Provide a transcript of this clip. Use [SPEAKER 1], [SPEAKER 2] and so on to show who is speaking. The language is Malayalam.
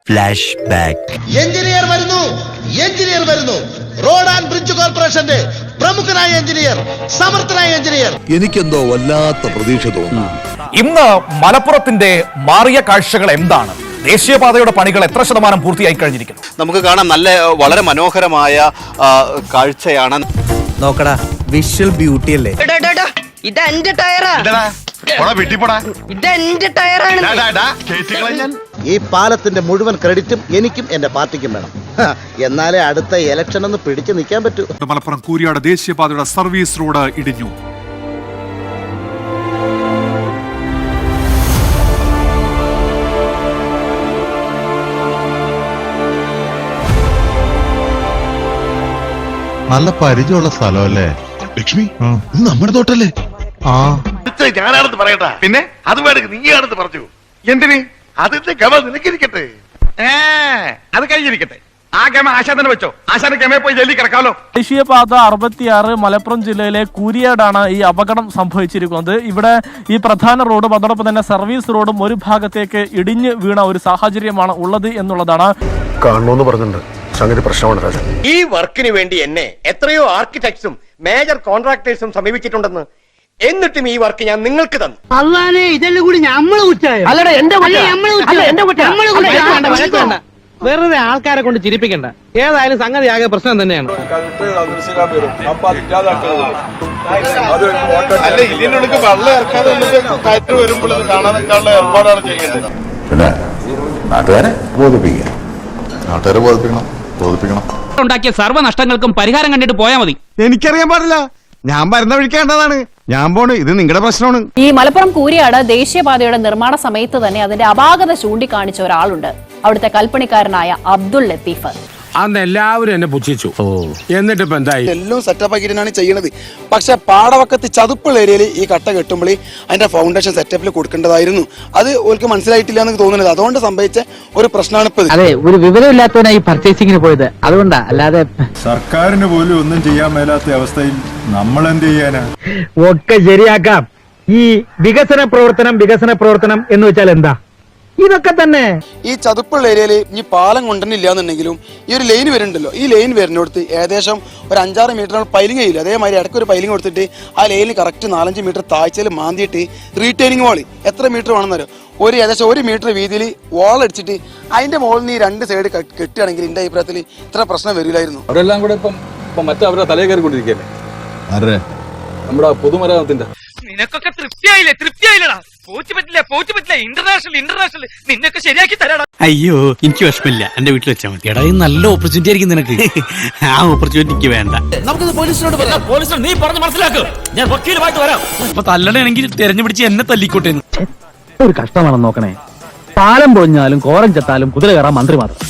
[SPEAKER 1] Flash back.
[SPEAKER 2] എഞ്ചിനീയർ വരുന്നു. റോഡ് ആൻഡ് ബ്രിഡ്ജ് കോർപ്പറേഷന്റെ പ്രമുഖനായ എഞ്ചിനീയർ, സമർത്ഥനായ എഞ്ചിനീയർ.
[SPEAKER 3] എനിക്കെന്തോ വല്ലാത്ത പ്രതീക്ഷ തോന്നുന്നു.
[SPEAKER 4] ഇന്ന് മലപ്പുറത്തിന്റെ മാറിയ കാഴ്ചകൾ എന്താണ്? ദേശീയപാതയുടെ പണികൾ എത്ര ശതമാനം പൂർത്തിയായി കഴിഞ്ഞിരിക്കുന്നു?
[SPEAKER 5] നമുക്ക് കാണാം, വളരെ മനോഹരമായ കാഴ്ചയാണ്.
[SPEAKER 1] നോക്കടാ, വിഷ്വൽ ബ്യൂട്ടി അല്ലേ?
[SPEAKER 6] ഇതെന്റെ ടയറാ, ഇതെന്റെ ടയറാണ്.
[SPEAKER 2] ഈ പാലത്തിന്റെ മുഴുവൻ ക്രെഡിറ്റും എനിക്കും എന്റെ പാർട്ടിക്കും വേണം. എന്നാലേ അടുത്ത ഇലക്ഷൻ ഒന്ന് പിടിച്ചു നിൽക്കാൻ പറ്റൂ.
[SPEAKER 7] മലപ്പുറം കൂരിയാട് ദേശീയപാതയുടെ സർവീസ് റോഡ് ഇടിഞ്ഞു.
[SPEAKER 8] നല്ല പരിചയമുള്ള സ്ഥലമല്ലേ ലക്ഷ്മി? നമ്മുടെ തോട്ടല്ലേ?
[SPEAKER 9] ഞാനാണെന്ന് പറയട്ടാ, പിന്നെ അത് വേണമെങ്കിൽ നീയാണെന്ന് പറഞ്ഞു. എന്തിന്? അതിന്റെ ഗമ നിനക്കിരിക്കട്ടെ, അത് കഴിഞ്ഞിരിക്കട്ടെ. ആ ഗമ ആശാൻ തന്നെ വെച്ചോ. ആശാന്റെ ഗമയെ പോയി ജയിലിൽ കിടക്കാമല്ലോ.
[SPEAKER 10] ദേശീയപാത 66 മലപ്പുറം ജില്ലയിലെ കൂരിയാടാണ് ഈ അപകടം സംഭവിച്ചിരിക്കുന്നത്. ഇവിടെ ഈ പ്രധാന റോഡും അതോടൊപ്പം തന്നെ സർവീസ് റോഡും ഒരു ഭാഗത്തേക്ക് ഇടിഞ്ഞു വീണ ഒരു സാഹചര്യമാണ് ഉള്ളത് എന്നുള്ളതാണ്.
[SPEAKER 9] കാണണമെന്ന് പറഞ്ഞിട്ടുണ്ട്. സംഗതി പ്രശ്നമാണ്.
[SPEAKER 6] ഈ വർക്കിന് വേണ്ടി എന്നെ എത്രയോ ആർക്കിടെക്ട്സും മേജർ കോൺട്രാക്ടേഴ്സും സമീപിച്ചിട്ടുണ്ടെന്ന്, എന്നിട്ടും ഈ വർക്ക് ഞാൻ നിങ്ങൾക്ക് തന്നു.
[SPEAKER 11] അല്ലാതെ ഇതെല്ലാം കൂടി നമ്മള് കുറ്റായോ? അല്ലടാ, വെറുതെ ആൾക്കാരെ കൊണ്ട് ചിരിപ്പിക്കണ്ട. ഏതായാലും സംഗതി ആകെ പ്രശ്നം തന്നെയാണ്.
[SPEAKER 6] ഉണ്ടാക്കിയ സർവ്വനഷ്ടങ്ങൾക്കും പരിഹാരം കണ്ടിട്ട് പോയാൽ മതി.
[SPEAKER 8] എനിക്കറിയാൻ പാടില്ല, ഞാൻ വരുന്ന വഴിക്കേണ്ടതാണ്. ഞാൻ പോണ്, ഇത് നിങ്ങളുടെ പ്രശ്നമാണ്.
[SPEAKER 12] ഈ മലപ്പുറം കൂരിയാട് ദേശീയപാതയുടെ നിർമ്മാണ സമയത്ത് തന്നെ അതിന്റെ അപാകത ചൂണ്ടിക്കാണിച്ച ഒരാളുണ്ട്, അവിടുത്തെ കൽപ്പണിക്കാരനായ അബ്ദുൾ ലത്തീഫ്.
[SPEAKER 11] അന്ന് എല്ലാവരും എന്നെ പുച്ഛിച്ചു. എന്നിട്ട് ഇപ്പൊ എന്തായി?
[SPEAKER 5] എല്ലാം സെറ്റപ്പ് ആക്കിയിട്ടാണ് ചെയ്യുന്നത്. പക്ഷെ പാടവക്കത്ത് ചതുപ്പുള്ള ഏരിയയിൽ ഈ കട്ട കെട്ടുമ്പോൾ അതിന്റെ ഫൗണ്ടേഷൻ സെറ്റപ്പിൽ കൊടുക്കേണ്ടതായിരുന്നു. അത് ഓർക്ക് മനസ്സിലായിട്ടില്ല എന്ന് തോന്നുന്നത്. അതുകൊണ്ട് സംഭവിച്ച ഒരു പ്രശ്നമാണ് ഇപ്പൊ.
[SPEAKER 11] അതെ, ഒരു വിവരമില്ലാത്തവനായി പർച്ചേസിങ്ങിന് പോയത്, അതുകൊണ്ടാ. അല്ലാതെ
[SPEAKER 8] സർക്കാരിന് പോലും ഒന്നും ചെയ്യാൻ മേലാത്ത അവസ്ഥയിൽ നമ്മൾ എന്ത് ചെയ്യാനാ?
[SPEAKER 11] ഒക്കെ ശരിയാക്കാം. ഈ വികസന പ്രവർത്തനം എന്ന് വെച്ചാൽ എന്താ? ഇതൊക്കെ തന്നെ.
[SPEAKER 5] ഈ ചതുപ്പുള്ള ഏരിയയിൽ ഈ പാലം കൊണ്ടുവന്നില്ല എന്നുണ്ടെങ്കിലും ഈ ഒരു ലൈൻ വരുന്നുണ്ടല്ലോ, ഈ ലൈൻ വരുന്നിടത്ത് ഏകദേശം ഒരു 5-6 മീറ്റർ പൈലിംഗ് ചെയ്യില്ല. അതേമാതിരി ഇടയ്ക്ക് ഒരു പൈലിംഗ് കൊടുത്തിട്ട് ആ ലൈനിൽ കറക്റ്റ് 4-5 മീറ്റർ താഴ്ചയിൽ മാന്തിയിട്ട് റീറ്റെയിനിങ് വാൾ എത്ര മീറ്റർ വേണമെന്നോ ഏകദേശം 1 മീറ്റർ വീതിയിൽ വാൾ അടിച്ചിട്ട് അതിന്റെ മുകളിൽ നിന്ന് ഈ 2 സൈഡ് കെട്ടുകയാണെങ്കിൽ എന്റെ അഭിപ്രായത്തിൽ ഇത്ര പ്രശ്നം വരില്ലായിരുന്നു.
[SPEAKER 8] അവരെല്ലാം കൂടെ ഇപ്പം മറ്റവരുടെ തലയിൽ കയറിക്കൊണ്ടിരിക്കുകയല്ലേ, നമ്മുടെ പൊതുമരാമത്തിന്റെ.
[SPEAKER 6] നിനക്കൊക്കെ തൃപ്തിയായില്ലടാ. പോച്ചു പറ്റില്ല. ഇന്റർനാഷണൽ നിന്നൊക്കെ ശരിയാക്കി തരാടാ.
[SPEAKER 1] അയ്യോ, എനിക്ക് വിഷമില്ല, എന്റെ വീട്ടിൽ വെച്ചാൽ മതി. എടാ, നല്ല ഓപ്പർച്യൂണിറ്റി ആയിരിക്കും നിനക്ക്. ആ ഓപ്പർച്യൂണിറ്റിക്ക് വേണ്ട. നമുക്കത് പോലീസിനോട് പറയാം. പോലീസിനോട് നീ പറഞ്ഞ് മനസ്സിലാക്കുക. ഞാൻ വക്കീലുമായിട്ട് വരാം. അപ്പൊ തല്ലണമെങ്കിൽ തെരഞ്ഞുപിടിച്ച് എന്നെ തല്ലിക്കോട്ടെ.
[SPEAKER 11] ഒരു കഷ്ടമാണെന്ന് നോക്കണേ. പാലം പൊളിഞ്ഞാലും കോറം ചെത്താലും കുതിര കയറാൻ മന്ത്രി മാത്രം.